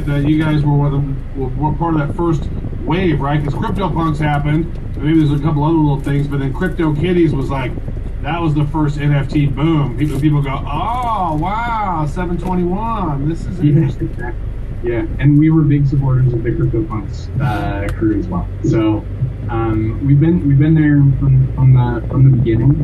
that you guys were part of that first wave, right? Because CryptoPunks happened. Maybe there's a couple other little things, but then CryptoKitties was like, that was the first NFT boom. People go, oh, wow, 721. This is interesting. Yeah, and we were big supporters of the CryptoPunks crew as well. So we've been there from the beginning.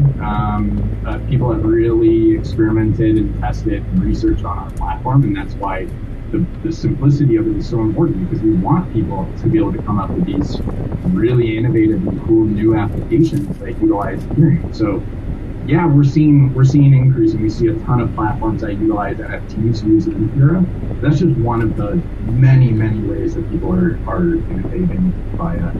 People have really experimented and tested and researched on our platform, and that's why the simplicity of it is so important, because we want people to be able to come up with these really innovative and cool new applications that utilize Ethereum. So yeah, we're seeing an increase, and we see a ton of platforms that utilize NFTs using Ethereum. That's just one of the many ways that people are innovating via.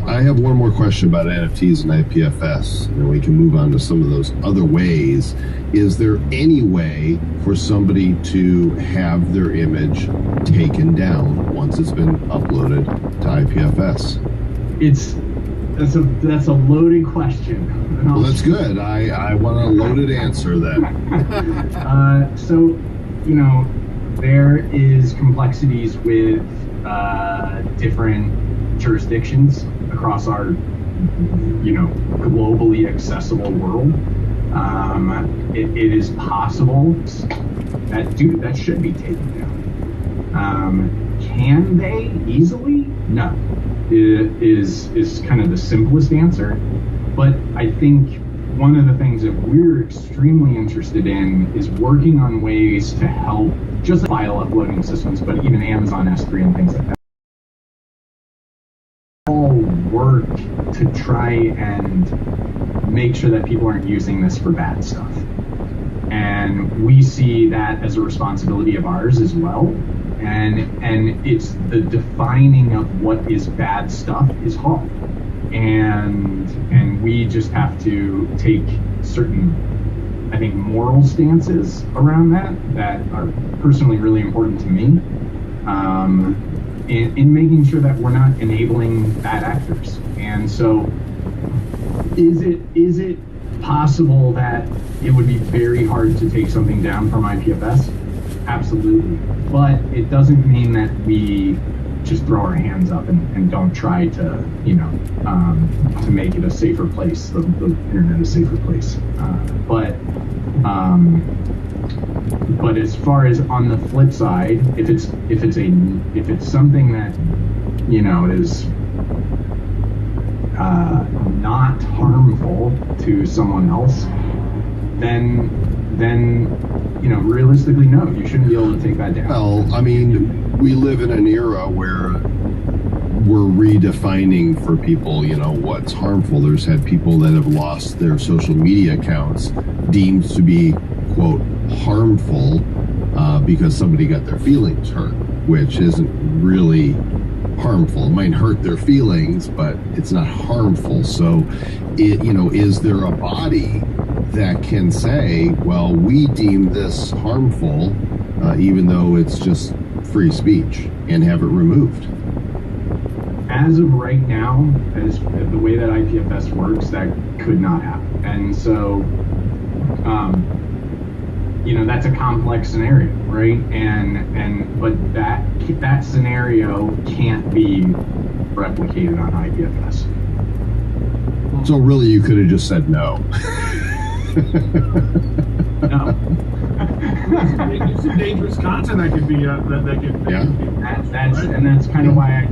I have one more question about NFTs and IPFS, and we can move on to some of those other ways. Is there any way for somebody to have their image taken down once it's been uploaded to IPFS? That's a loaded question. Well, that's good. I want a loaded answer then. So, there is complexities with different jurisdictions across our, globally accessible world. It is possible that should be taken down. Can they easily? No. Is kind of the simplest answer, but I think one of the things that we're extremely interested in is working on ways to help just file uploading systems, but even Amazon S3 and things like that, all work to try and make sure that people aren't using this for bad stuff. And we see that as a responsibility of ours as well. And it's the defining of what is bad stuff is hard. And we just have to take certain, I think, moral stances around that are personally really important to me, in making sure that we're not enabling bad actors. And so is it possible that it would be very hard to take something down from IPFS? Absolutely. But it doesn't mean that we just throw our hands up and don't try to, to make it a safer place, the internet a safer place. But as far as on the flip side, if it's something that, is not harmful to someone else, then realistically, no, you shouldn't be able to take that down. Well, I mean, we live in an era where we're redefining for people, what's harmful. There's had people that have lost their social media accounts deemed to be, quote, harmful because somebody got their feelings hurt, which isn't really harmful. It might hurt their feelings, but it's not harmful. So, is there a body that can say, well, we deem this harmful, even though it's just free speech, and have it removed? As of right now, as the way that IPFS works, that could not happen. And so, that's a complex scenario, right? But that scenario can't be replicated on IPFS. So really, you could have just said no. No. It's some dangerous content that could be that could. Yeah. That's kind of why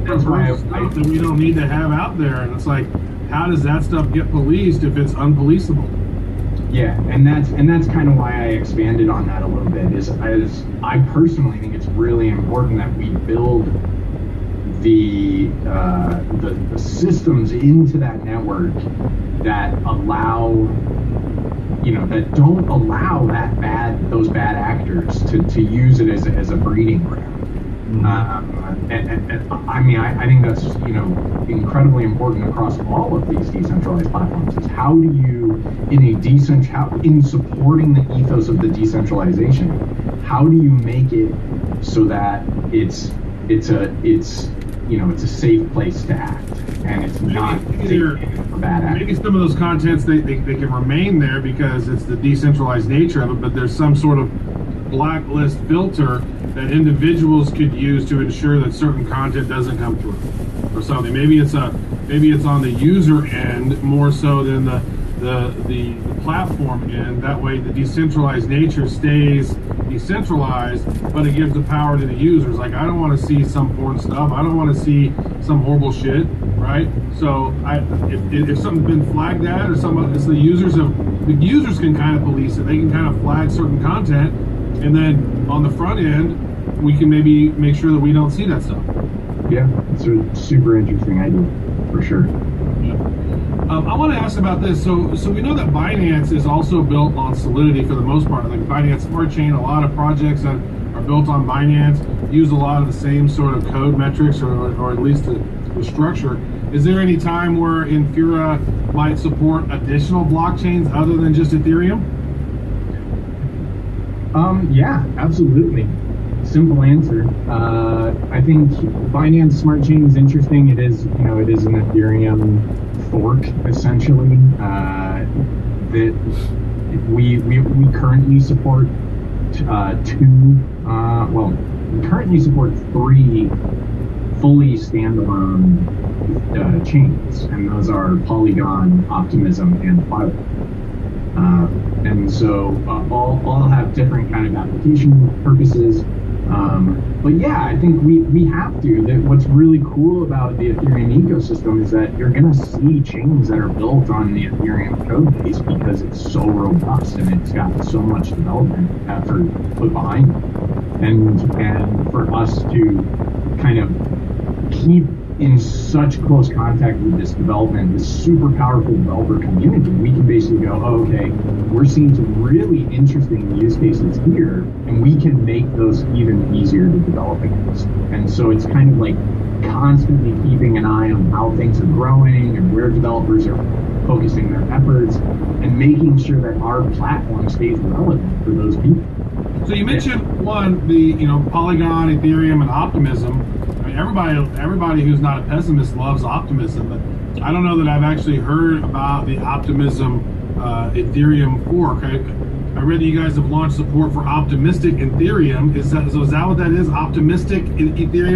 stuff that we don't need to have out there, and it's like, how does that stuff get policed if it's unpoliceable? Yeah, and that's kind of why I expanded on that a little bit. Is I personally think it's really important that we build the systems into that network that allow, that don't allow those bad actors to use it as a breeding ground. I think that's incredibly important across all of these decentralized platforms. Is how do you, in supporting the ethos of the decentralization, how do you make it so that it's a safe place to act, and it's not for bad actors. Maybe some of those contents they can remain there because it's the decentralized nature of it, but there's some sort of blacklist filter that individuals could use to ensure that certain content doesn't come through or something. Maybe it's on the user end more so than the platform end. That way the decentralized nature stays decentralized, but it gives the power to the users. Like, I don't want to see some porn stuff. I don't want to see some horrible shit, right? So if something's been flagged at or something, it's the users can kind of police it. They can kind of flag certain content, and then on the front end, we can maybe make sure that we don't see that stuff. Yeah, it's a super interesting idea, for sure. I want to ask about this. So we know that Binance is also built on Solidity for the most part. Like Binance Smart Chain, a lot of projects that are built on Binance use a lot of the same sort of code metrics, or at least the structure. Is there any time where Infura might support additional blockchains other than just Ethereum? Yeah, absolutely. Simple answer. I think Binance Smart Chain is interesting. It is an Ethereum fork essentially. That we currently support we currently support 3 fully standalone chains, and those are Polygon, Optimism, and Fiverr. And so all have different kind of application purposes. But yeah, I think we have to. What's really cool about the Ethereum ecosystem is that you're going to see chains that are built on the Ethereum code base because it's so robust and it's got so much development effort put behind it. And for us to kind of keep in such close contact with this development, this super powerful developer community, we can basically go, oh, okay, we're seeing some really interesting use cases here, and we can make those even easier to develop against. And so it's kind of like constantly keeping an eye on how things are growing and where developers are focusing their efforts, and making sure that our platform stays relevant for those people. So you mentioned Polygon, Ethereum, and Optimism. I mean, everybody who's not a pessimist loves optimism, but I don't know that I've actually heard about the Optimism Ethereum fork. I read that you guys have launched support for optimistic Ethereum. So is that what that is? Optimistic Ethereum?